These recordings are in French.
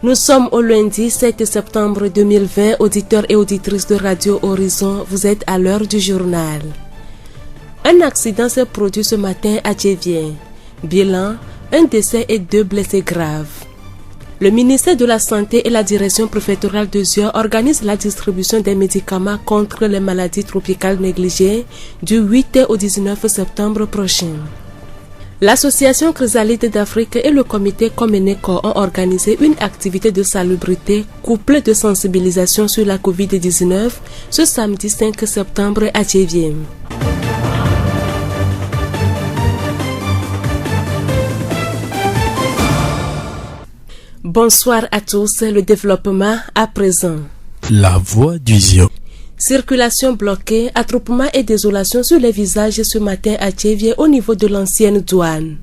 Nous sommes au lundi 7 septembre 2020. Auditeurs et auditrices de Radio Horizon, vous êtes à l'heure du journal. Un accident s'est produit ce matin à Tchévien. Bilan, un décès et 2 blessés graves. Le ministère de la Santé et la direction préfectorale de Zieu organisent la distribution des médicaments contre les maladies tropicales négligées du 8 au 19 septembre prochain. L'association Chrysalide d'Afrique et le comité Comeneco ont organisé une activité de salubrité couplée de sensibilisation sur la Covid-19 ce samedi 5 septembre à Tchévien. Bonsoir à tous, le développement à présent. La voix du Zion. Circulation bloquée, attroupement et désolation sur les visages ce matin à Tchévien au niveau de l'ancienne douane.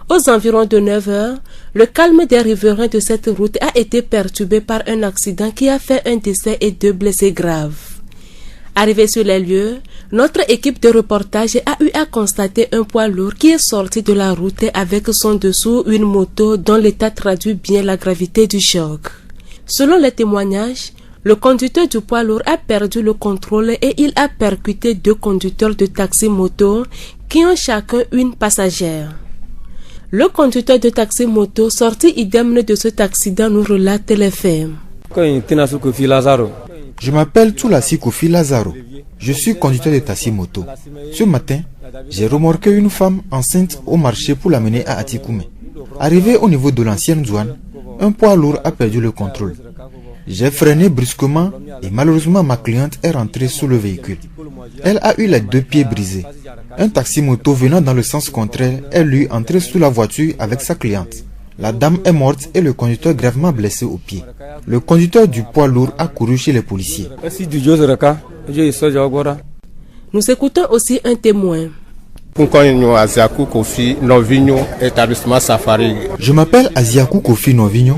Aux environs de 9 heures, le calme des riverains de cette route a été perturbé par un accident qui a fait un décès et 2 blessés graves. Arrivé sur les lieux, notre équipe de reportage a eu à constater un poids lourd qui est sorti de la route avec son dessous une moto dont l'état traduit bien la gravité du choc. Selon les témoignages, le conducteur du poids lourd a perdu le contrôle et il a percuté 2 conducteurs de taxi-moto qui ont chacun une passagère. Le conducteur de taxi-moto sorti indemne de cet accident nous relate les faits. Je m'appelle Toulassi Kofi Lazaro. Je suis conducteur de taxi-moto. Ce matin, j'ai remorqué une femme enceinte au marché pour l'amener à Atikoumé. Arrivé au niveau de l'ancienne douane, un poids lourd a perdu le contrôle. J'ai freiné brusquement et malheureusement ma cliente est rentrée sous le véhicule. Elle a eu les 2 pieds brisés. Un taxi-moto venant dans le sens contraire est lui entré sous la voiture avec sa cliente. La dame est morte et le conducteur gravement blessé au pied. Le conducteur du poids lourd a couru chez les policiers. Nous écoutons aussi un témoin. Je m'appelle Aziakou Kofi Novigno.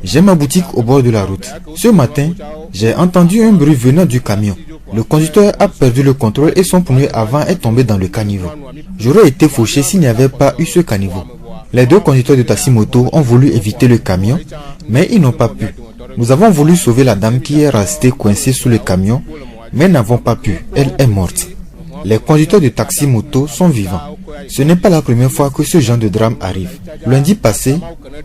J'ai ma boutique au bord de la route. Ce matin, j'ai entendu un bruit venant du camion. Le conducteur a perdu le contrôle et son pneu avant est tombé dans le caniveau. J'aurais été fauché s'il n'y avait pas eu ce caniveau. Les 2 conducteurs de taxi-moto ont voulu éviter le camion, mais ils n'ont pas pu. Nous avons voulu sauver la dame qui est restée coincée sous le camion, mais n'avons pas pu. Elle est morte. Les conducteurs de taxi-moto sont vivants. Ce n'est pas la première fois que ce genre de drame arrive. Lundi passé,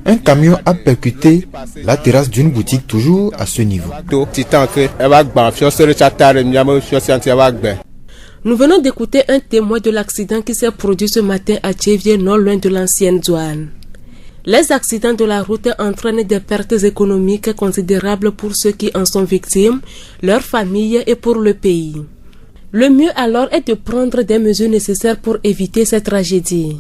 un camion a percuté la terrasse d'une boutique toujours à ce niveau. Nous venons d'écouter un témoin de l'accident qui s'est produit ce matin à Tchévien, non loin de l'ancienne douane. Les accidents de la route entraînent des pertes économiques considérables pour ceux qui en sont victimes, leurs familles et pour le pays. Le mieux alors est de prendre des mesures nécessaires pour éviter cette tragédie.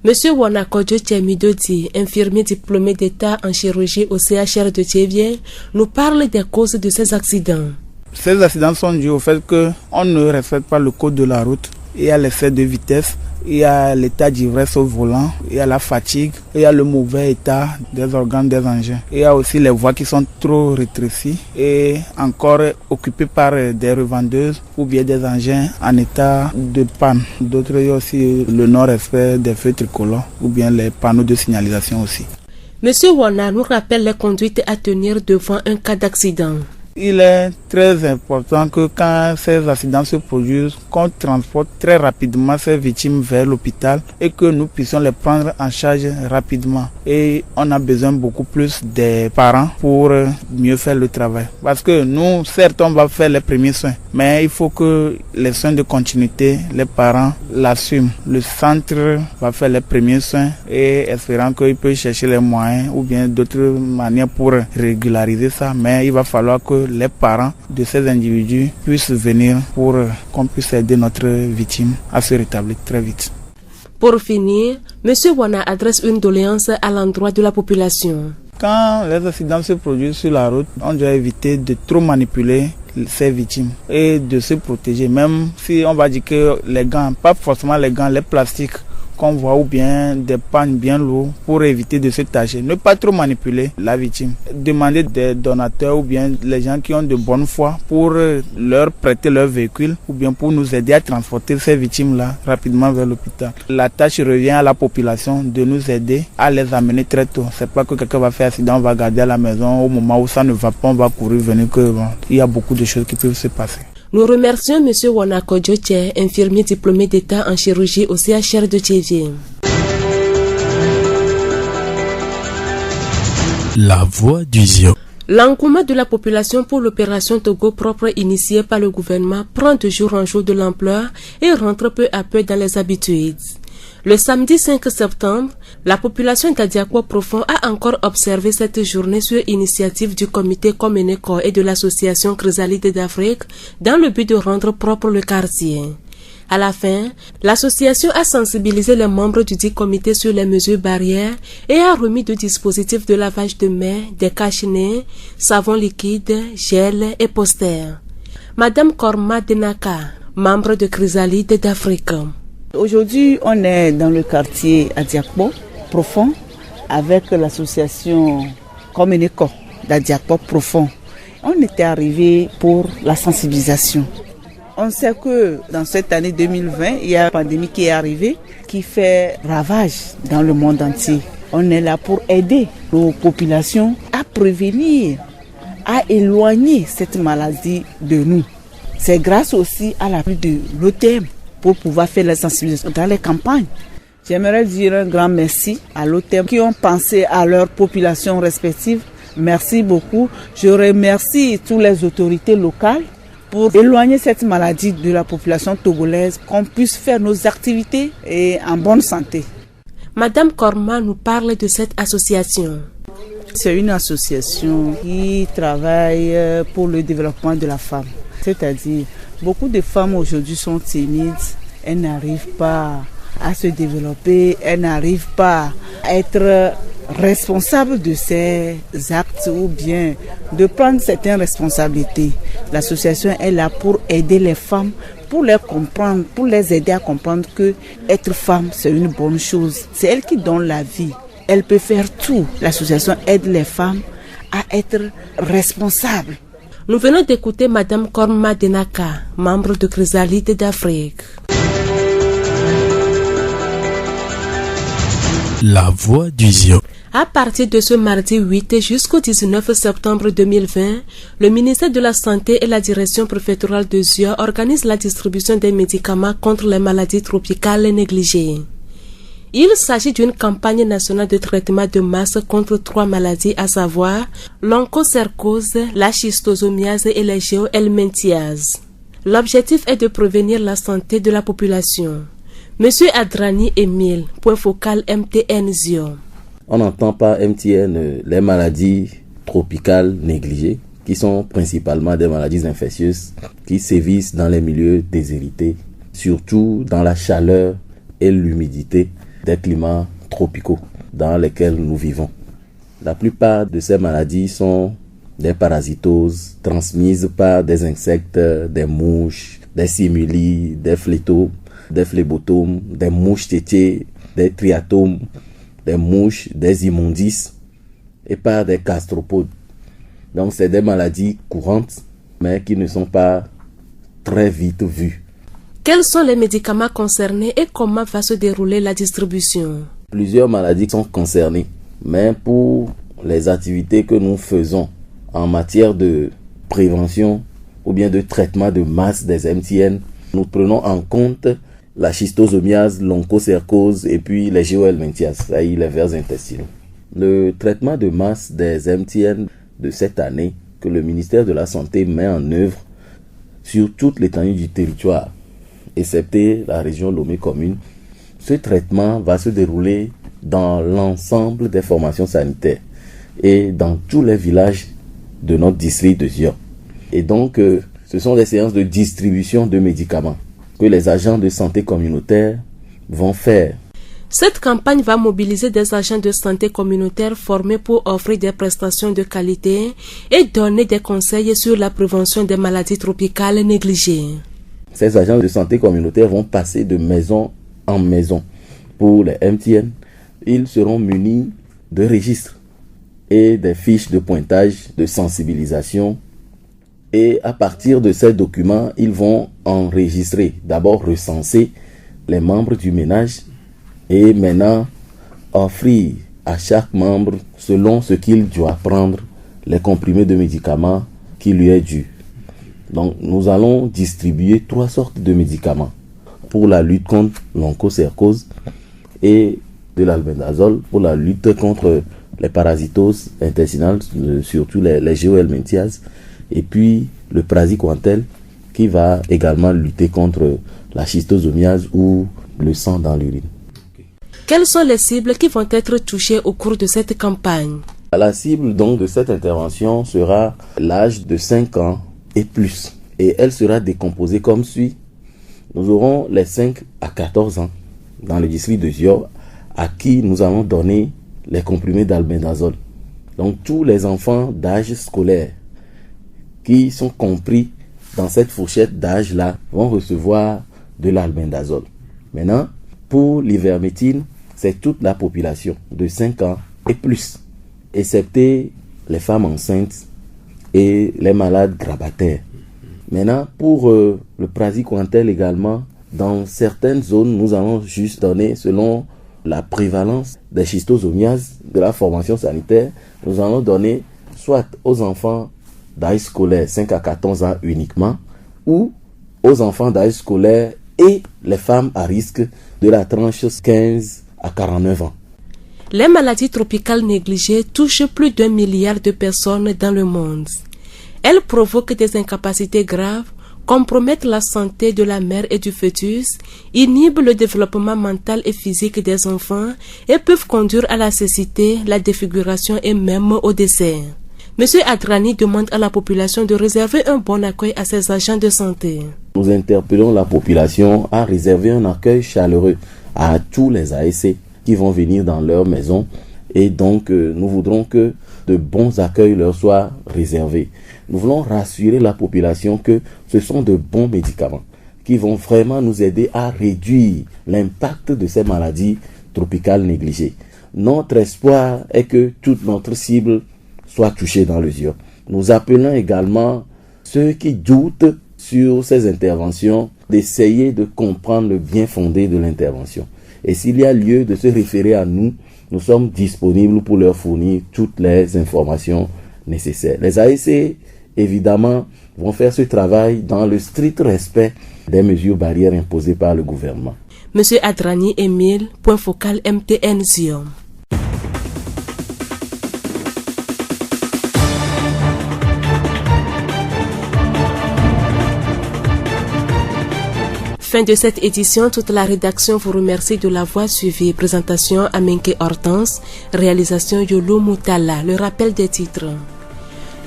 Monsieur Wanakodjo Tchemidodi, infirmier diplômé d'État en chirurgie au CHR de Tchévien, nous parle des causes de ces accidents. Ces accidents sont dus au fait qu'on ne respecte pas le code de la route. Il y a l'excès de vitesse, il y a l'état d'ivresse au volant, il y a la fatigue, il y a le mauvais état des organes des engins. Il y a aussi les voies qui sont trop rétrécies et encore occupées par des revendeuses ou bien des engins en état de panne. D'autres, il y a aussi le non-respect des feux tricolores ou bien les panneaux de signalisation aussi. Monsieur Wana nous rappelle les conduites à tenir devant un cas d'accident. Il est très important que quand ces accidents se produisent, qu'on transporte très rapidement ces victimes vers l'hôpital et que nous puissions les prendre en charge rapidement. Et on a besoin beaucoup plus des parents pour mieux faire le travail. Parce que nous, certes, on va faire les premiers soins, mais il faut que les soins de continuité, les parents l'assument. Le centre va faire les premiers soins et espérant qu'il peut chercher les moyens ou bien d'autres manières pour régulariser ça. Mais il va falloir que les parents de ces individus puissent venir pour qu'on puisse aider notre victime à se rétablir très vite. Pour finir, M. Wana adresse une doléance à l'endroit de la population. Quand les accidents se produisent sur la route, on doit éviter de trop manipuler ces victimes et de se protéger. Même si on va dire que les gants, pas forcément les gants, les plastiques qu'on voit ou bien des pannes bien lourdes pour éviter de se tâcher. Ne pas trop manipuler la victime. Demander des donateurs ou bien les gens qui ont de bonne foi pour leur prêter leur véhicule ou bien pour nous aider à transporter ces victimes-là rapidement vers l'hôpital. La tâche revient à la population de nous aider à les amener très tôt. C'est pas que quelqu'un va faire accident, on va garder à la maison. Au moment où ça ne va pas, on va courir venir que il y a beaucoup de choses qui peuvent se passer. Nous remercions M. Wanako Djotche, infirmier diplômé d'État en chirurgie au CHR de Tchévier. La voix du Zion. L'engouement de la population pour l'opération Togo propre initiée par le gouvernement prend de jour en jour de l'ampleur et rentre peu à peu dans les habitudes. Le samedi 5 septembre, la population d'Adiakwa Profond a encore observé cette journée sur initiative du comité Comeneko et de l'association Chrysalide d'Afrique dans le but de rendre propre le quartier. À la fin, l'association a sensibilisé les membres du dit comité sur les mesures barrières et a remis deux dispositifs de lavage de mains, des cache-nez, savon liquide, gel et posters. Madame Korma Denaka, membre de Chrysalide d'Afrique. Aujourd'hui, on est dans le quartier Adiakpo Profond avec l'association Comeneko d'Adiakpo Profond. On était arrivé pour la sensibilisation. On sait que dans cette année 2020, il y a une pandémie qui est arrivée qui fait ravage dans le monde entier. On est là pour aider nos populations à prévenir, à éloigner cette maladie de nous. C'est grâce aussi à l'appui de l'OTM pour pouvoir faire la sensibilisation dans les campagnes. J'aimerais dire un grand merci à l'OTM qui ont pensé à leurs populations respectives. Merci beaucoup. Je remercie toutes les autorités locales pour éloigner cette maladie de la population togolaise, qu'on puisse faire nos activités et en bonne santé. Madame Korma nous parle de cette association. C'est une association qui travaille pour le développement de la femme. C'est-à-dire, beaucoup de femmes aujourd'hui sont timides, elles n'arrivent pas à se développer, elles n'arrivent pas à être responsables de ces actes ou bien de prendre certaines responsabilités. L'association est là pour aider les femmes, pour les comprendre, pour les aider à comprendre que être femme, c'est une bonne chose. C'est elle qui donne la vie. Elle peut faire tout. L'association aide les femmes à être responsables. Nous venons d'écouter Madame Korma Denaka, membre de Chrysalide d'Afrique. La voix du Zion. À partir de ce mardi 8 jusqu'au 19 septembre 2020, le ministère de la Santé et la direction préfectorale de Zion organisent la distribution des médicaments contre les maladies tropicales négligées. Il s'agit d'une campagne nationale de traitement de masse contre 3 maladies, à savoir l'onchocercose, la schistosomiase et la géohelminthiase. L'objectif est de prévenir la santé de la population. Monsieur Adrani Emile, point focal MTN Zion. On n'entend pas MTN les maladies tropicales négligées, qui sont principalement des maladies infectieuses qui sévissent dans les milieux déshérités, surtout dans la chaleur et l'humidité des climats tropicaux dans lesquels nous vivons. La plupart de ces maladies sont des parasitoses transmises par des insectes, des mouches, des simili, des flétaux, des phlébotomes, des mouches tétées, des triatomes, des mouches, des immondices et par des gastropodes. Donc c'est des maladies courantes mais qui ne sont pas très vite vues. Quels sont les médicaments concernés et comment va se dérouler la distribution? Plusieurs maladies sont concernées, mais pour les activités que nous faisons en matière de prévention ou bien de traitement de masse des MTN, nous prenons en compte la schistosomiase, l'onchocercose et puis les géohelminthiases, c'est-à-dire les vers intestinaux. Le traitement de masse des MTN de cette année que le ministère de la Santé met en œuvre sur toute l'étendue du territoire, excepté la région Lomé commune, ce traitement va se dérouler dans l'ensemble des formations sanitaires et dans tous les villages de notre district de Zion. Et donc, ce sont des séances de distribution de médicaments que les agents de santé communautaire vont faire. Cette campagne va mobiliser des agents de santé communautaire formés pour offrir des prestations de qualité et donner des conseils sur la prévention des maladies tropicales négligées. Ces agents de santé communautaire vont passer de maison en maison pour les MTN, ils seront munis de registres et des fiches de pointage, de sensibilisation. Et à partir de ces documents, ils vont enregistrer, d'abord recenser les membres du ménage et maintenant offrir à chaque membre, selon ce qu'il doit prendre, les comprimés de médicaments qui lui est dû. Donc nous allons distribuer 3 sortes de médicaments pour la lutte contre l'onchocercose et de l'albendazole pour la lutte contre les parasitoses intestinales, surtout les géohelminthiases, et puis le praziquantel qui va également lutter contre la schistosomiase ou le sang dans l'urine. Quelles sont les cibles qui vont être touchées au cours de cette campagne? La cible donc de cette intervention sera l'âge de 5 ans et plus. Et elle sera décomposée comme suit. Nous aurons les 5 à 14 ans dans le district de Zio à qui nous allons donner les comprimés d'albendazole. Donc tous les enfants d'âge scolaire qui sont compris dans cette fourchette d'âge-là vont recevoir de l'albendazole. Maintenant, pour l'ivermectine, c'est toute la population de 5 ans et plus, excepté les femmes enceintes et les malades grabataires. Maintenant, pour le praziquantel également, dans certaines zones, nous allons juste donner, selon la prévalence des schistosomiases de la formation sanitaire, nous allons donner soit aux enfants d'âge scolaire 5 à 14 ans uniquement, ou aux enfants d'âge scolaire et les femmes à risque de la tranche 15 à 49 ans. Les maladies tropicales négligées touchent plus d'1 milliard de personnes dans le monde. Elles provoquent des incapacités graves, compromettent la santé de la mère et du fœtus, inhibent le développement mental et physique des enfants et peuvent conduire à la cécité, la défiguration et même au décès. Monsieur Adrani demande à la population de réserver un bon accueil à ses agents de santé. Nous interpellons la population à réserver un accueil chaleureux à tous les ASC qui vont venir dans leur maison et donc nous voudrons que de bons accueils leur soient réservés. Nous voulons rassurer la population que ce sont de bons médicaments qui vont vraiment nous aider à réduire l'impact de ces maladies tropicales négligées. Notre espoir est que toute notre cible soit touchée dans le Zio. Nous appelons également ceux qui doutent sur ces interventions d'essayer de comprendre le bien fondé de l'intervention. Et s'il y a lieu de se référer à nous, nous sommes disponibles pour leur fournir toutes les informations nécessaires. Les ASC, évidemment, vont faire ce travail dans le strict respect des mesures barrières imposées par le gouvernement. Monsieur Adrani Emile, point focal MTN Zio. Fin de cette édition, toute la rédaction vous remercie de l'avoir suivi. Présentation Amenke Hortense, réalisation Yolo Moutala. Le rappel des titres.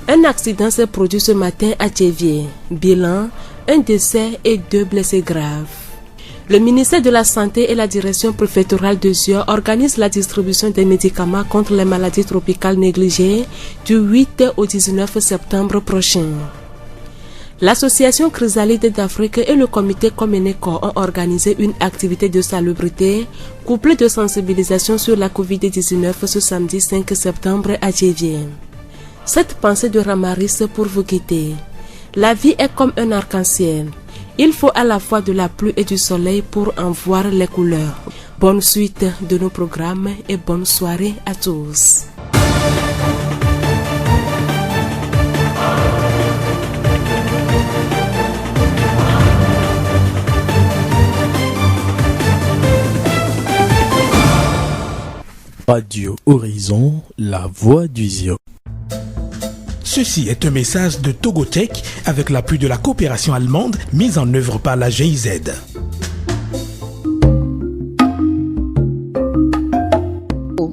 Un accident s'est produit ce matin à Tchévié. Bilan, un décès et 2 blessés graves. Le ministère de la Santé et la direction préfectorale de Zio organisent la distribution des médicaments contre les maladies tropicales négligées du 8 au 19 septembre prochain. L'association Chrysalide d'Afrique et le comité Comeneco ont organisé une activité de salubrité couplée de sensibilisation sur la Covid-19 ce samedi 5 septembre à Tchévié. Cette pensée de Ramaris pour vous guider. La vie est comme un arc-en-ciel. Il faut à la fois de la pluie et du soleil pour en voir les couleurs. Bonne suite de nos programmes et bonne soirée à tous. Radio Horizon, la voix du Zio. Ceci est un message de Togotech avec l'appui de la coopération allemande mise en œuvre par la GIZ.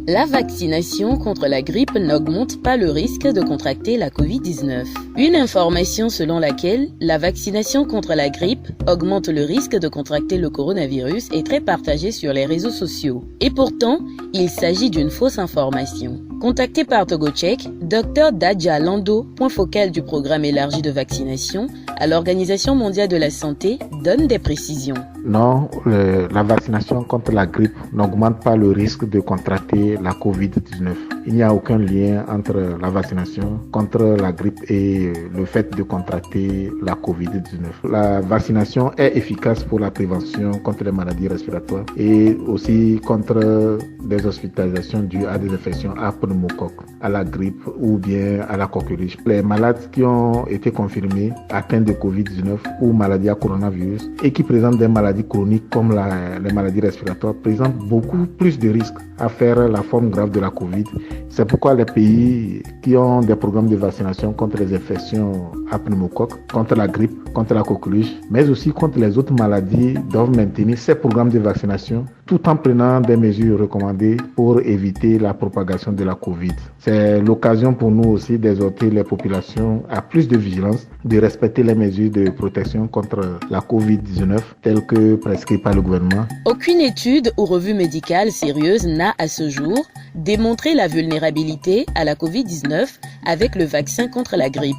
La vaccination contre la grippe n'augmente pas le risque de contracter la Covid-19. Une information selon laquelle la vaccination contre la grippe augmente le risque de contracter le coronavirus est très partagée sur les réseaux sociaux. Et pourtant, il s'agit d'une fausse information. Contacté par TogoCheck, Dr Dadja Lando, point focal du programme élargi de vaccination à l'Organisation mondiale de la santé, donne des précisions. Non, la vaccination contre la grippe n'augmente pas le risque de contracter la COVID-19. Il n'y a aucun lien entre la vaccination contre la grippe et le fait de contracter la COVID-19. La vaccination est efficace pour la prévention contre les maladies respiratoires et aussi contre des hospitalisations dues à des infections à pneumocoque, à la grippe ou bien à la coqueluche. Les malades qui ont été confirmés atteints de COVID-19 ou maladies à coronavirus et qui présentent des maladies chroniques comme les maladies respiratoires présentent beaucoup plus de risques à faire la forme grave de la COVID. C'est pourquoi les pays qui ont des programmes de vaccination contre les infections à pneumocoque, contre la grippe, contre la coqueluche, mais aussi contre les autres maladies doivent maintenir ces programmes de vaccination tout en prenant des mesures recommandées pour éviter la propagation de la COVID. C'est l'occasion pour nous aussi d'exhorter les populations à plus de vigilance, de respecter les mesures de protection contre la COVID-19 telles que prescrites par le gouvernement. Aucune étude ou revue médicale sérieuse n'a à ce jour démontré la vulnérabilité à la COVID-19 avec le vaccin contre la grippe.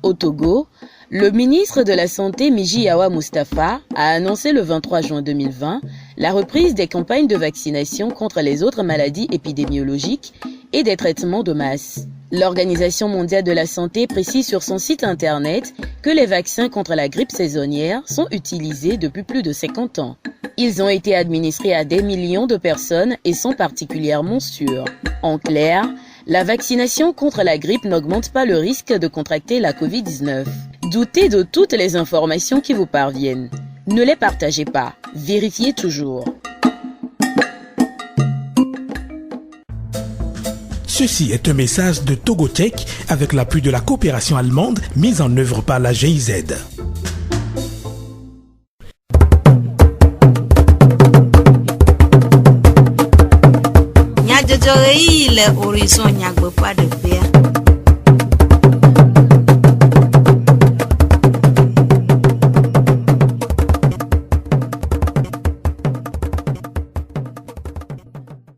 Au Togo, le ministre de la Santé Mijiawa Mustafa a annoncé le 23 juin 2020 la reprise des campagnes de vaccination contre les autres maladies épidémiologiques et des traitements de masse. L'Organisation mondiale de la santé précise sur son site internet que les vaccins contre la grippe saisonnière sont utilisés depuis plus de 50 ans. Ils ont été administrés à des millions de personnes et sont particulièrement sûrs. En clair, la vaccination contre la grippe n'augmente pas le risque de contracter la COVID-19. Doutez de toutes les informations qui vous parviennent. Ne les partagez pas. Vérifiez toujours. Ceci est un message de TogoTech avec l'appui de la coopération allemande mise en œuvre par la GIZ.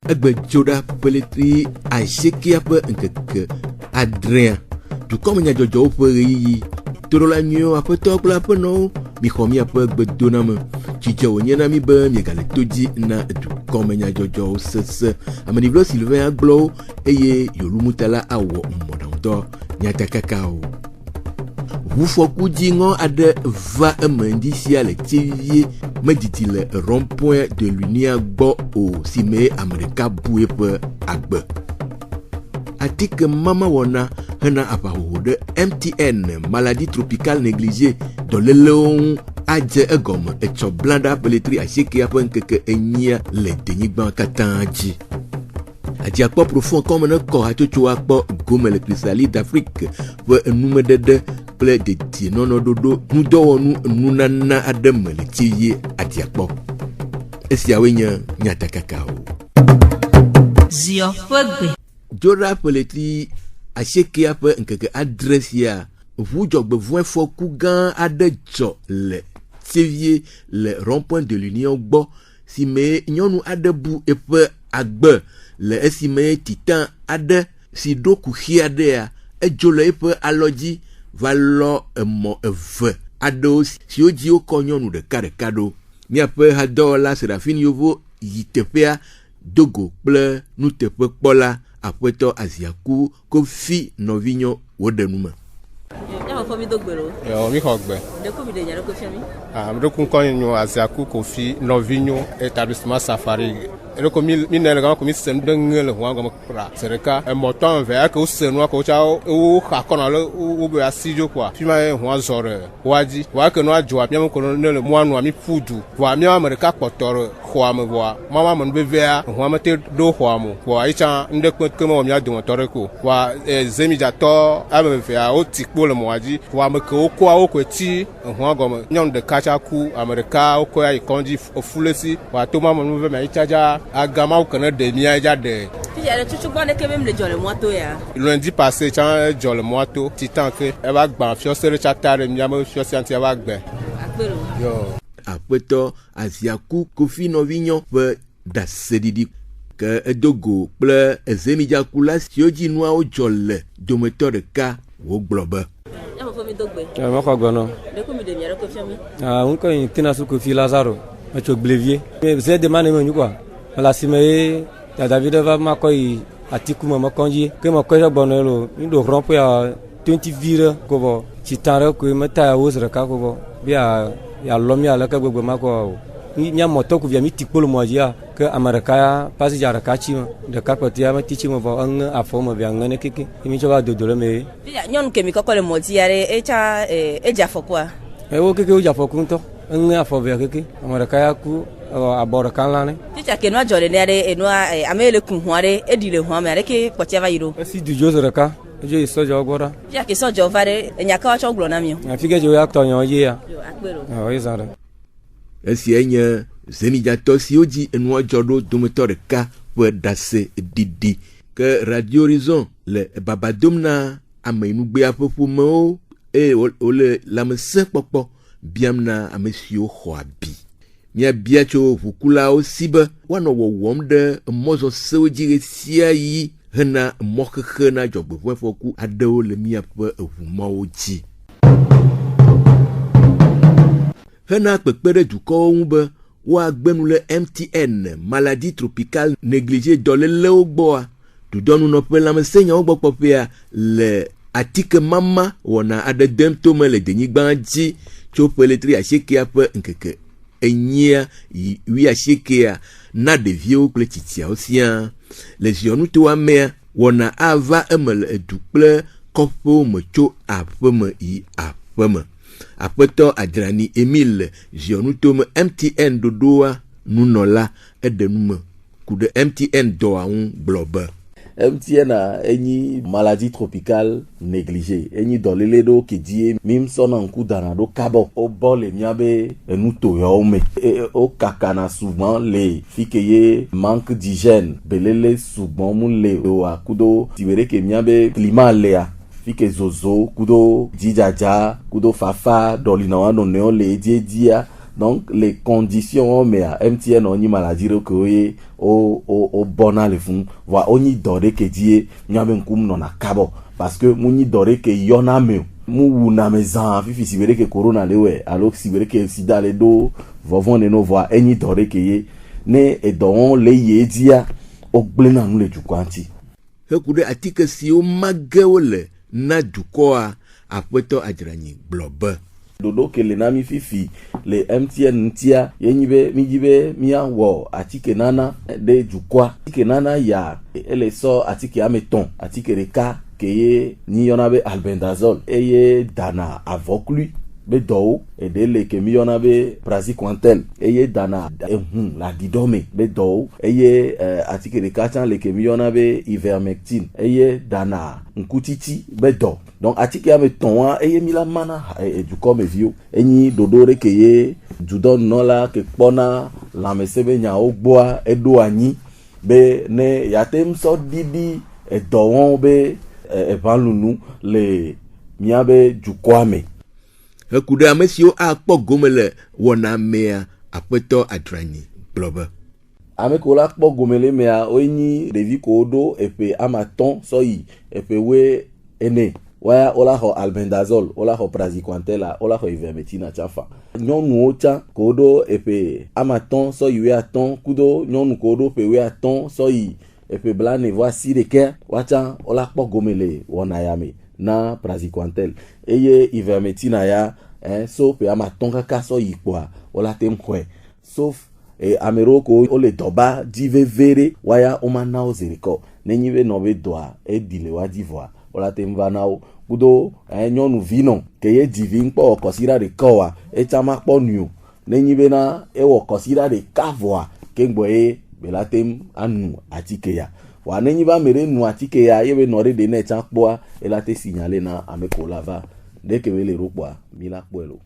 Egbe joda peletri asheki apa nkeke Adrien du comme nya jojo opeyi toro la nyo apa to kula apa no mi khomi apa egbe donam chicho nyena mi ba mi gale toji na du comme nya jojo sese amani vlo Sylvain aglo eye yolumutala awo modanto nya takakao Wufoku dingo ade va emendisia le tivier mediti le rond-point de l'Unia gbo au Sime Amerika bouepe agbe. Atik mama wona hena apaho de MTN maladie tropicale négligée dans le leon adje egom echo blanda peletri ashiki apen keke enya le denigban katanji. Adiakpo profond comme un corps à tout akpo gomme le cristallis d'Afrique pour nous de ple de tinono dodo nous dowonu nunana adem le tiye adiakpo esiawenya nyata kakao zio fogbe jora peletri asheke ape nkeke adresse ya vous jogbe voin foku gan adejo le tiye le rond-point de l'Union gbo si me nyonu adebu epe agbe le esime titan ade si doku hiadea ejole epe aloji valo emo eve ado si oji okonyonu de kado ni ape hadola Serafine Yovo yitepea dogo ple nu tepe kpola apeto aziaku Kofi Novinho wodenuma mi hogbe mdoko konyo aziaku Kofi Novinho établissement Safari eloko mi nele ga ko mi sen de ngele ho ga mkra sereka e moton ve ka o senu ko cha o ha kono le o be asijo kwa fi ma ho azore waji wa ke no ajo apia ko nele mo anu ami fudu wa mi Amerika kpotoro ho am wa mama mo be ve a ho am te do ho am wa icha nde ko mo mi adu tore ko wa zemi jato am ve a o tikpo le mo waji wa me ko ko a o ko ti ho ga mo nyon de kacha ku Amerika o ko ya ikonji ofulesi wa to mama mo ve me ichaja agama ou connaît des miens de lundi passé quand jol moto titan que elle va gban fiosere chatare miamo fiosianti va gbe yo apeto aziaku Kofi Novinho pe dasedidi ke edogo kple ezemidjakula siwo dzi nuawo dzɔ le dometɔ ɖeka wogblɔ be. Mɔkɔ gbɔnɔ. Ŋkɔ yi tina su Kofi Lazaro. Metso Gblevie. Zɛ de ma ne me nyu quoi. Le asime ye dadavi ɖe va makɔ yi atiku me mekɔdzi. Ke mekɔ ɖe gbɔnɔ lo. Mi ɖo rɔ̃ƒe ya 20 vi ɖe ko bɔ. Tsita ɖe koe meta ya wo zi ɖeka ko bɔ. Bi ya lɔ mi aleke gbegbe ma kɔ o. Mia mɔtɔ ko via mi ti kpolo mɔ dzia ke ame ɖeka ya pasi dza ɖeka tsi me ɖeka kpɔtɔe meti tsi me vɔ eŋe afɔ me via ŋe ne keke mi tsɔ va dodo le me. Nyɔnu kemi kɔkɔ le mɔ dzia ɖe etsa edze afɔkua. Wo keke wo dze afɔku ŋutɔ eŋe afɔ via keke ame ɖeka ya ku abɔ ɖeka lã ne. Titsa ke nua dzɔ ɖe nea ɖe enua ame le ku hua ɖe eɖi le hua me aɖeke kpɔtɔe va yi ɖo. Esi du dzo zi ɖeka edzo yi sɔdzawo gbɔ ɖa. Titsa ke sɔdzawo va ɖe enyakawo tsɔ gblɔ na mi. Afi ke dzo ya tɔ nyawo dzi ya. Akpero. Yi zã ɖe. Esiae nye zemidzatɔ siwo dzi enua dzɔ ɖo dometɔ ɖeka ƒe ɖase ɖiɖi ke Radio Horizon le baba dom na ameynugbea ƒe ƒomewo eye wole lãmesẽkpɔkpɔ biam na ame siwo xɔ abi. Míabia tso ʋukulawo si be woanɔ wɔwɔm ɖe mɔzɔsewo dzi ɣe sia ɣi hena mɔxexe na dzɔgbevɔ̃efɔku aɖewo le míaƒe ʋumɔwo dzi. Hena kpekpe ɖe dukɔwo ŋu be woagbenu le MTN maladie tropicale négligée dɔlélewo gbɔa dudɔnunɔƒe lãmesẽnyawo gbɔ kpɔƒea le atike mama wɔna aɖe dem tome le denyigba dzi tso ƒe letri 80 ƒe ŋkeke 8 yi 80 na ɖeviwo kple tsitsiawo siaa. Le ziɔnutoa mea wɔna ava eme le edu kple kɔƒewo me tso aƒeme yi aƒeme. Aƒetɔ Adrani Emile ziɔnutome MTN ɖoɖoa nunɔla eɖe nume ku ɖe MTN dɔa ŋu gblɔ be. MTN enyi maladie tropicale négligée enyi dɔléle ɖewo ke die mi sɔna ŋku dana ɖo kabɔ wobɔ le miabe enutoyawo me wo kakana sugbɔn le fi ke ye manque d'hygiène belele sugbɔn mu le wa kudo tiwere ke miabe climat lea fi ke zozo kudo dzidzadza kudo fafa dɔlina wa nɔnɔewo le ediedia. Donc les conditions mais MTN on y maladie que o bona le fun va on y dore que die nyabe nkum non akabo parce que muni dore que yona me mu wuna mezan fi si vere que corona le we alors si vere que sida le do vovon ne no voa eni dore que ye ne e don le ye dia o gblena nu le dukwanti he kude atike si o magewole na dukoa aƒetɔ Adrani gblɔ dodo ke le na mi fifi le MTN ntia yenyibe mijibe miawɔ atike nana de dukɔa atike nana ya ele sɔ atike ameton atike ɖeka ke ye ni yɔna be albendazole eye dana avɔklui be dɔwo ede le ke mi yɔna be praziquantel eye dana la didɔme be dɔwo eye atike ɖeka tsã le ke mi yɔna be ivermectine eye dana nkutiti be dɔ. Donc atike ameton wa eye mi la mana edukɔ me viwo enyi dodo ɖe ke ye dudɔnunɔla ke kpɔna lãmesẽ be nyawo gbɔa eɖo anyi be ne yatem sɔ ɖiɖi edɔwɔn be eʋãlunu le miabe dukɔa me. Heku ɖe ame siwo akpɔ gome le wɔna mea aƒetɔ Adrani gblɔ be. Ame ko la kpɔ gome le mea wonyi ɖevi ko ɖo eƒe amatɔ̃ sɔyi eƒe we ene. Waya ola xɔ albendazole ola xɔ praziquantel ola xɔ ivermectina tsafa nyɔnuwo tsã ko ɖo eƒe amatɔ̃ sɔyi 10 kudo nyɔnu ko ɖo eƒe 10 sɔyi eƒe 40 watsã ola kpɔ gome le wɔna ya me na praziquantel eye ivermectina ya so eƒe amatɔ̃ kaka sɔyi kpoa ola tem xɔe sauf ame ɖewo ko wole dɔba dzi veve ɖe waya woma na wo zerikɔ nenyi be nɔ be dɔa eɖi le wa dzi vɔa ola tem va na wo kudo nyɔnuvi nɔ ke ye divi ŋkpɔ kɔsira ɖeka wa etsa ma kpɔ nui nenyi bena ewɔ kɔsira ɖeka vɔa keŋgbɔ ye bela tem anu atike ya wa nenyi ba me ɖe nu atike ya ye be nɔ ɖe ne etsa kpɔa ela te signale na ame ko la va ɖeke be le ɖokpoa mi la kpɔe lo.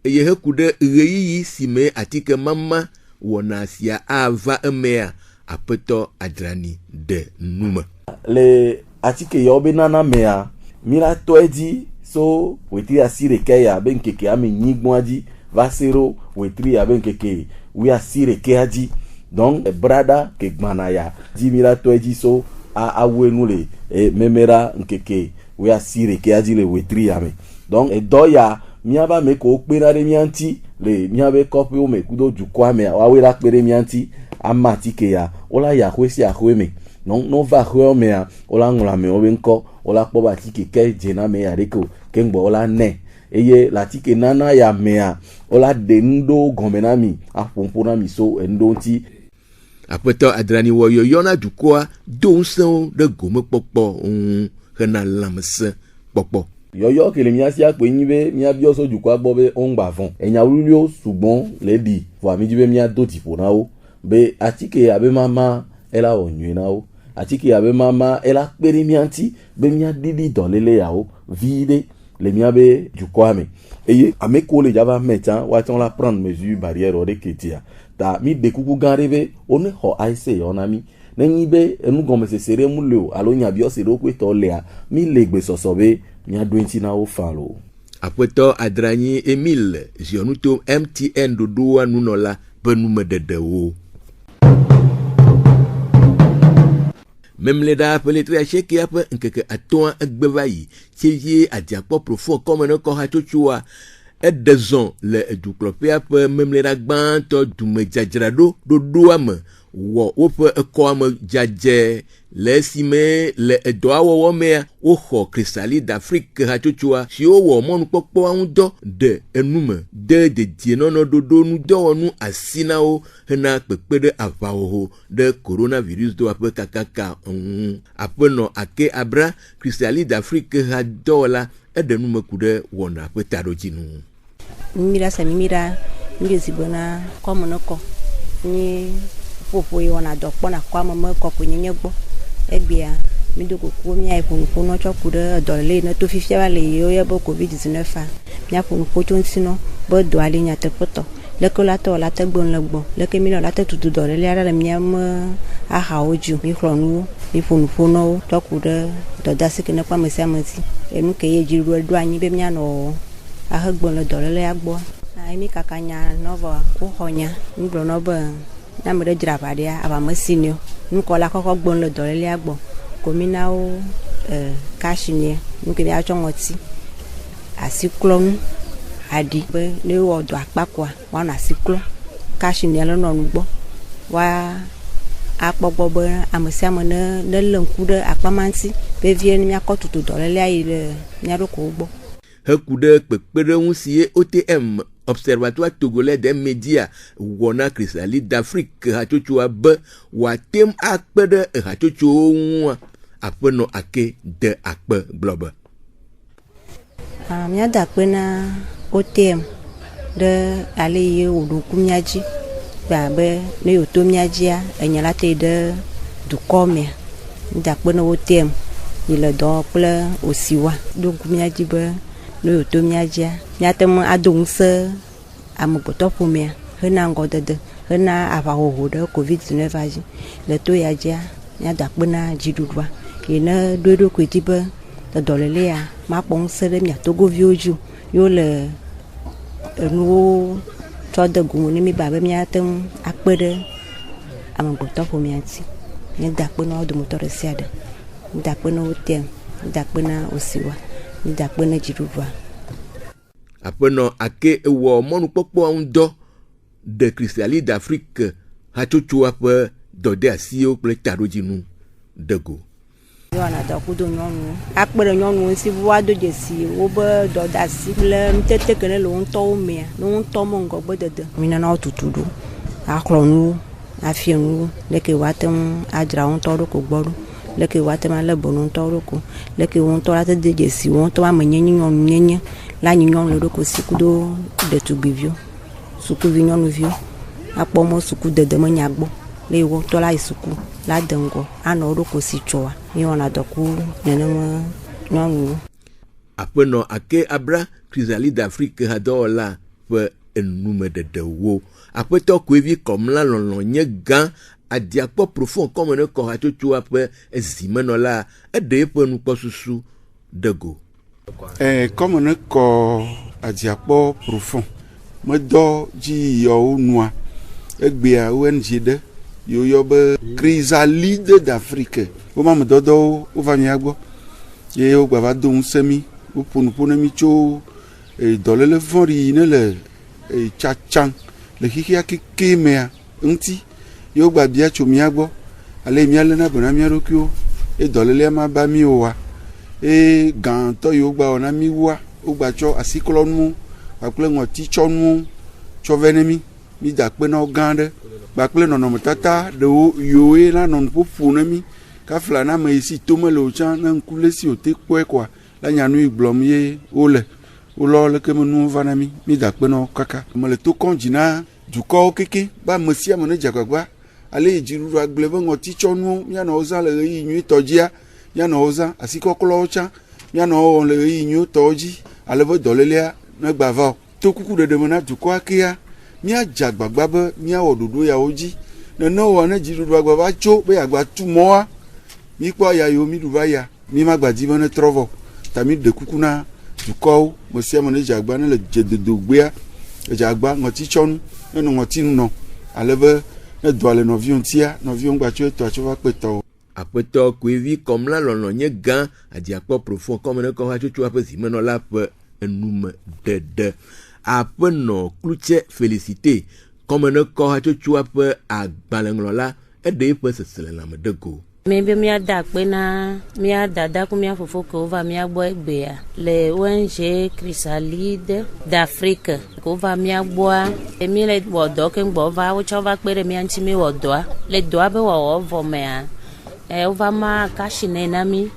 Eye heku ɖe ɣeyiɣi si me atike mama wɔna sia ava emea aƒetɔ Adrani de nume. Le atike yawo be nana mea mi la tɔ edzi so wetri 80 ya be nkeke ame nyigbɔa dzi va se ɖo wetri abe nkeke 80 dzi donc brada ke gbanaya dimira to ejiso a wenu le memera nkeke we asire ke adile wetri yame donc doya miaba me ko pera re mianti le miabe kopi o me kudo jukwa me wa we la pere mianti amati ke ya ola ya kwesi akweme non va khwe me ya ola ngula me obenko ola po ba ti ke jena me ya reko ke ngbo ola ne eye la ti ke nana ya me ya ola de ndo gomenami apompona mi so endo ti apeto adrani wo yoyona jukwa don san de gome popo hena lamse popo yoyo ke le miasi ape nyibe mia bi oso jukwa gbo be on gba fon enya ululio sugbon le di fo ami jibe mia do tipo na o be atike abe mama ela onyu na o atike abe mama ela pere mianti be mia didi don lele ya o vide le mia be jukwa me eye ame ko le java metan wa ton la prendre mesure barrière o de ketia ta mi de kuku ganrebe one ho aise onami nenyibe enu gome se sere mu le o alo nya bi o se ro pe to le a mi le gbe sosobe nya dointi na o falo apeto adrani Emile Zionuto MTN dodoa nunola benume dedewo même les da appelé très chèque ya pe nkeke aton egbevayi chevie adiapo profond comme no ko hatochua edezon le eduklopia pe même les da gban to dume jadrado dodo am wo pe ko am jaje le sime le edoawo wo me o ho cristali d'Afrique hatochua si o wo monu popo awundo de enume de dienono dodo nu do nu asina o hena pepede avawo de coronavirus do ape kakaka apeno ake abra cristali d'Afrique hadola edenume kude wona petado jinu mira ngezibona comme noko ni popo yona dokpona kwa mama ko kunyenye gbo ebia mi do ko mi ai fun no choku de dole na to fifia wale yo ya bo covid-19 fa mi fun po tonti no bo do ale nya te poto le ko la to la te gbon le gbo le ke mi no la te tutu dole le ara mi am a ha oju mi kronu mi fun no choku de do dasi ke na kwa mesi amati e mi ke ye jiru do anyi be mi no a ha gbon le dole le agbo ai mi kakanya novo ko honya mi bro no ba na me dira badia aba masinio nko la koko gbon le dole le agbo komina o kashini nke bi achongoti asiklon adi be le odo apakwa wa na asiklo kashini lo no ngbo wa apogbo be amasiamo ne lenku de apamanti be vie ni akotutu dole le ayi le nyaroko ugbo hekude pepere unsie OTM Observatoire Togolais des médias wona Cristali d'Afrique hatochua be watem akpede hatocho apeno ake de akpe globe mia da pena OTM de ale ye odukumyaji ba be ne otomyajia enyalate de dukome da pena OTM ile do ple osiwa dukumyaji be le otomyajia nyatem adongse amopoto pomia hena ngodede hena avaho de covid-19 aji le to yajia nya dakpena jidudwa ina dodo kwetibe de dolele ya ma pongse de mia togo vioju yo le enu to de gumuni mi babe mia tem akpede amopoto pomia ti nya dakpena odo motor siade dakpena otem dakpena osiwa dakpena jidudwa apeno ake wo monu popo ondo de Cristali d'Afrique hatocho ape dode asio ple tarojinu dego yo na da kudo nyonu akpere nyonu si wa doje si wo be dode asi le mtete kene lo nto me no nto mo ngogbo dede mina na otutudu aklonu afienu leke watem adra nto ro ko gboru leke watem ale bonu nto ro ko leke won to la te deje si won to ma nyenyi nyonu nyenye la nyon le ko sikudo de tubivio suku vinyon vio apomo suku de manyagbo le wo to la isuku la dengo ana ro ko si choa ni ona doku nenema nyon apeno ake abra Cristali d'Afrique hadola pe enume de wo apeto ko evi comme la lon nye gan adiapo profond comme ne ko hatotu ape ezimenola ede pe nu ko susu dego comme ne ko adiapo profond me do ji yo nua egbe a ONG de yo be chrysalide d'Afrique o ma me dodo o va mia gbɔ ye o gba va do ŋusẽ mi o ƒonuƒo ne mi tso dɔléle vɔ̃ɖi ne le tsatsam le xixia keke mea ŋuti ye o gba bia tso mia gbɔ ale mia lena be na mia ɖokuiwo dɔlélea ma ba mi o wa gãtɔ yi o gba wɔ na mi woa o gba tsɔ asiklɔnuwo kpakple ŋɔtitsɔnuwo tsɔ vɛ ne mi da kpe na wo gã aɖe kpakple nɔnɔmetata ɖewo yowoe la nɔ nuƒoƒo ne mi kafla na ame yi si to mele o tsã ne ŋku le si o te kpɔe koa la nyanu yi gblɔm ye wolɔ leke me nuwo va na mi da kpe na wo kaka me le to kɔn dzi na dukɔwo keke be ame sia ame ne dze agbagba ale yi dziɖuɖu agble be ŋɔtitsɔnuwo mianɔ wo zã le ɣeyiɣi nyuitɔ dzia mianɔ wo zã asikɔklɔwo tsã mianɔ wo wɔm le ɣeyiɣi nyuitɔwo dzi ale be dɔlélea ne gba va o to kuku ɖeɖe me na dukɔa kea miadze agbagba be miawɔ ɖoɖo yawo dzi nene wɔ ne dziɖuɖu agba va tso be agba tu mɔa mikpɔ ya yiwo mi ɖu va ya mi ma gba di be ne trɔ vɔ ta mi ɖe kuku na dukɔwo me sia me ne dze agba ne le dzedodo gbea dze agba ŋɔtitsɔnu ne nɔ ŋɔtinu nɔ ale be ne dɔa le nɔviwo ŋutia nɔviwo gba tso etɔa tso va kpe tɔwo. Aƒetɔ Koevi Kɔmla lɔlɔ nye gã Adiakpɔ profond kɔme ne kɔ hatsotso aƒe zimenɔla ƒe enume ɖeɖe. Aƒenɔ Klutse Félicité kɔme ne kɔ hatsotso ƒe agbalẽŋlɔla eɖe eƒe seselelãme ɖe go. Mi be miada akpe na mia dada ku mia fofo ke wova mia gbɔ egbea le ONG Chrysalide d'Afrique ke wova mia gbɔa mi le wɔ dɔ ke gbɔ va wotsɔ va kpe ɖe mia ŋuti mi wɔ dɔa le dɔa be wɔwɔ vɔ mea wova ma kashi nɛ na mi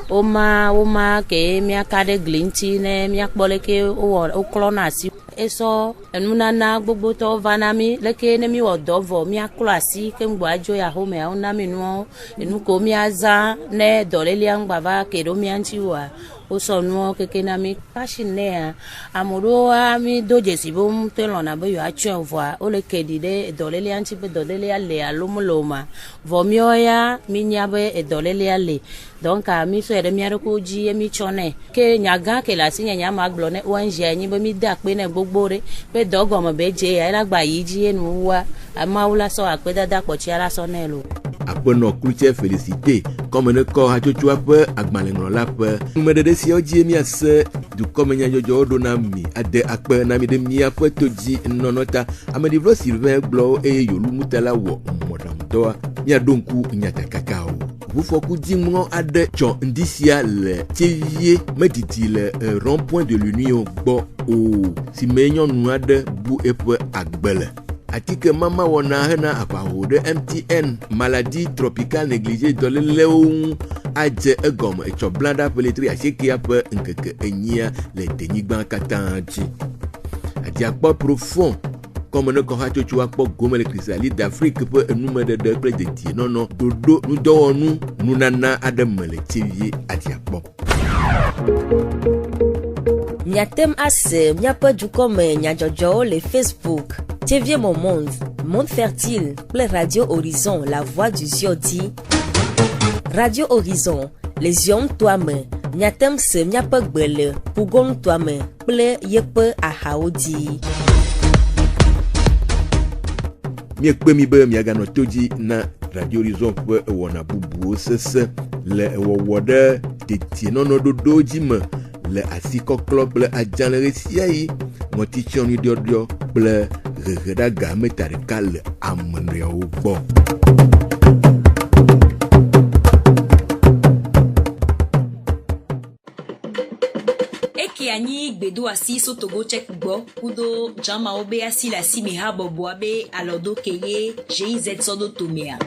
woma ke miaka ɖe gli ŋuti ne miakpɔ leke woklɔna asi esɔ enunana gbogbotɔwo va na mi leke ne mi wɔ dɔ vɔ miaklɔ asi ke ŋgbɔ adzo ya xɔmea wona mi nuwo enu ko miazã ne dɔlélea ŋgba va ke ɖo mia ŋuti oa wosɔ nuwo keke na mi kashi nɛa ame ɖewoa mi do dzesi be womete lɔna be yewoatsɔe vɔa wole ke ɖi ɖe dɔlélea ŋuti be dɔlélea le alo mele o ma vɔ miawo ya mi nya be dɔlélea le donc mi sɔe ɖe mia ɖokuiwo dzi ye mi tsɔnɛ ke nyagã ke le asi nye ma gblɔ ne ONG nyi be mi de akpe ne gbogbo ɖe be dɔgɔme be dze ya ela gba yi dzi ye nuwua amawu la sɔ akpedada kpɔtsia la sɔ nɛ lo. Aƒenɔ Klutse Félicité kɔme ne kɔ hatsotsoa ƒe agbalẽŋlɔla ƒe numeɖeɖe siawo dzi miase dukɔme nyadzɔdzɔwo ɖo na mi ade akpe na mi ɖe miaƒe to dzi nɔnɔ ta ameɖivlo Sylvain gblɔ eye yolu mutala wɔ mɔɖaŋudɔa miaɖo ŋku nyatakakawo. Ʋufɔku dziŋɔ aɖe tsɔ ŋdi sia le Tsévie medidi le rond-point de l'Union gbɔ o si me nyɔnu aɖe bu eƒe agbe le. Atike mama wɔna hena aʋaho ɖe MTN maladie tropicale négligée dɔlélewo ŋu adze egɔme etsɔ blanda ƒe letri 80 ƒe ŋkeke 8 le denyigba katã dzi. Adiakpɔ profond kɔme ne kɔ hatsotsoa kpɔ gome le Chrysalide d'Afrique ƒe enumeɖeɖe kple dedienɔnɔ ɖoɖo nudɔwɔnu nunana aɖe me le Tsévie Adiakpɔ. Miatem ase miaƒe dukɔme nyadzɔdzɔwo le Facebook Tsévie mon monde, Monde fertile kple Radio Horizon, la voix du Ziodi. Radio Horizon, les yeux ŋutɔa me, miatem se miaƒe gbe le pugo ŋutɔa me kple yeƒe ahawo dzi. Miekpe mi be miaganɔ to dzi na Radio Horizon ƒe wɔna bubuwo sese le wɔwɔ ɖe dedienɔnɔ ɖoɖowo dzi me le asikɔklɔ kple adzalẽ sia yi ŋɔtitsɔnu ɖiɔɖiɔ kple heheɖaga meta ɖeka le amenɔewo gbɔ. Eke anyi gbedo asi so Togo check gbɔ kudo jamawo be asi le asi me ha bɔbɔa be alɔdo keye GIZ sɔdo tomea.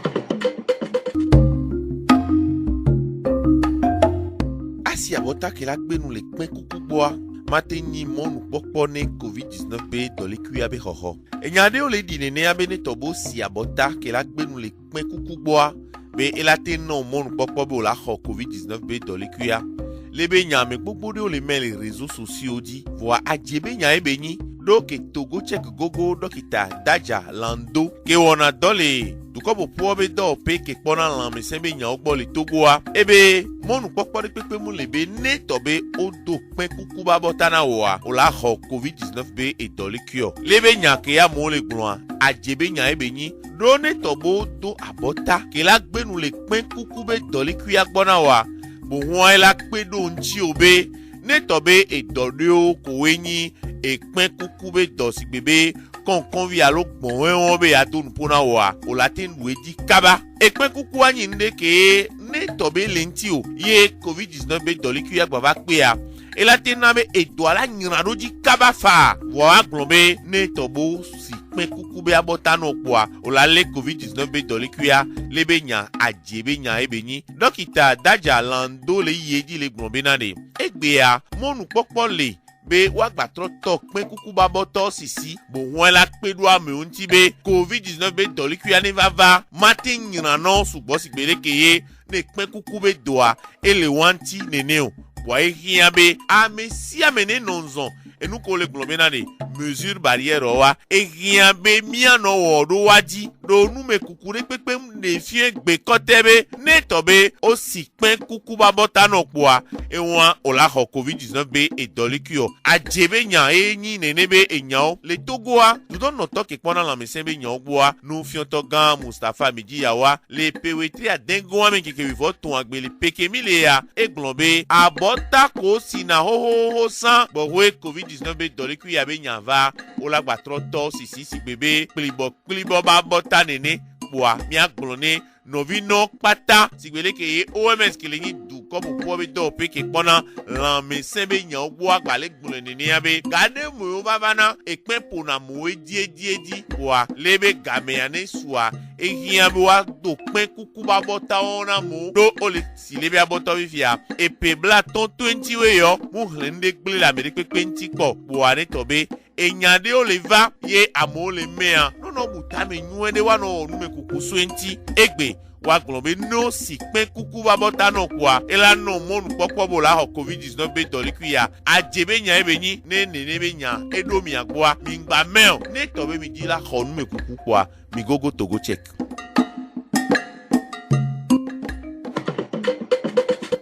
Asi abɔta ke la gbenu le kpɛ kuku gbɔa mate nyi mɔnu kpɔkpɔ ne COVID-19 be dɔlekuia be xɔxɔ. Enya ɖewo le ɖi nenea be ne tɔbo si abɔta ke la gbenu le kpɛ kuku gbɔa be elate nɔ mɔnu kpɔkpɔ be wola xɔ COVID-19 be dɔlekuia. Le be nya me gbogbo ɖewo le me le réseaux sociaux dzi. Voa adie be nya ebe nyi do ke Togo Czech gogo dokita Daja Lando ke wona dole dukɔ ƒoƒoa be dɔwɔƒe ke kpɔna lãmesẽ be nyawo gbɔ le Togoa ebe mɔnu kpɔkpɔ ɖe kpekpe mu le be ne tɔ be wodo kpẽ kuku ba bɔta na wɔa wola xɔ COVID-19 be edɔli kuiɔ le be nya ke amewo le gblɔa adze be nya ebe nyi ɖo ne tɔ be wodo abɔta ke la gbenu le kpẽ kuku be dɔli kuia gbɔna wɔa bohua la kpe ɖo ŋuti o be ne tɔ be edɔliwo kowoe nyi ekpẽ kuku be dɔ si gbe be kɔnkɔnvi alo gbɔ̃wɛwɔ be ato nuƒo na wɔa o la te nu edzi kaba ekpẽ kuku anyi ŋɖe ke ne tɔ be le ŋuti o ye COVID-19 be dɔlikui agbava kpea ela te na be edɔa la nyra ɖo dzi kaba fa vɔ agblɔ be ne tɔ bo si kpẽ kuku be abɔta no kpoa o la le COVID-19 be dɔlikuia le be nya adze be nya ebe nyi dɔkita Daja Lando le yie dzi le gblɔ be na de egbea mɔnukpɔkpɔ le be wagbatrɔ tɔ kpẽ kuku babɔtɔ sisi bohɔn la kpe ɖo amewo ŋuti be COVID-19 be dɔlikuia ne vava mate nyra nɔ sugbɔ si gbe ɖeke ye ne kpẽ kuku be doa ele wa ŋuti nene o bɔn ehiã be ame sia ame ne nɔ nzɔ enu ko le gblɔ be na de mesure barrière wa ehiã be mianɔ wɔ ɖo wa dzi ɖo nume kuku ɖe kpekpe ne fie gbe kɔtɛ be ne tɔ be o si kpẽ kuku babɔta nɔ kpoa ewa o la xɔ COVID-19 be edɔlikuiɔ adze be nya enyi nene be enyawo le Togoa dudɔnɔtɔ ke kpɔna lãmesẽ be nyawo gbɔa nufiɔtɔ gã Mustapha Midziyawa le pewetri adengoa me keke wivɔ tɔn agbe le pekemi le ya egblɔ be abɔta ko sina hohoho san bɔhoe COVID-19 be dɔlikuia be nya va o la gbatrɔ tɔ sisi si gbe be kplibɔ ba bɔta nene kpoa miagblɔ ne nɔvinɔ kpata si gbe leke ye OMS kele nyi dukɔ ƒoƒoa be dɔwɔƒe ke kpɔna lãmesẽ be nyawo gbɔ agbalẽ gblɔe nenea be gaɖe mowo vavana ekpẽ ƒona mowo edzi kpoa le be gamea ne sua ehiã be woado kpẽ kuku ba bɔtawo na mowo ɖo ole si le be abɔtɔ fifia epe bla tɔ̃tɔe ŋutiwoe yɔ mu hlẽ nu ɖe gblẽ le ame ɖe kpekpe ŋuti kpɔ kpoa ne tɔ be enya ɖewo le va ye amewo le mea nɔnɔ bu tame nyuie ɖe woanɔ wɔ nume kuku soe ŋuti egbe wagblɔ be no si kpẽ kuku ba bɔta nɔ kpoa ela nɔ mɔnukpɔkpɔ bo la xɔ COVID-19 be dɔlikuia adze be nya ebe nyi ne nene be nya eɖo mia gbɔa mi ŋgba mɛ ne tɔ be mi dzi la xɔ nume kuku kpoa mi gogo Togo Czech.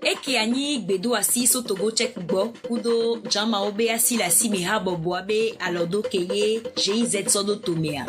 Eke anyi gbedo asi so Togo Czech gbɔ kudo jamawo be asi le asi me ha bɔbɔa be alɔdo ke ye GIZ sɔdo tomea.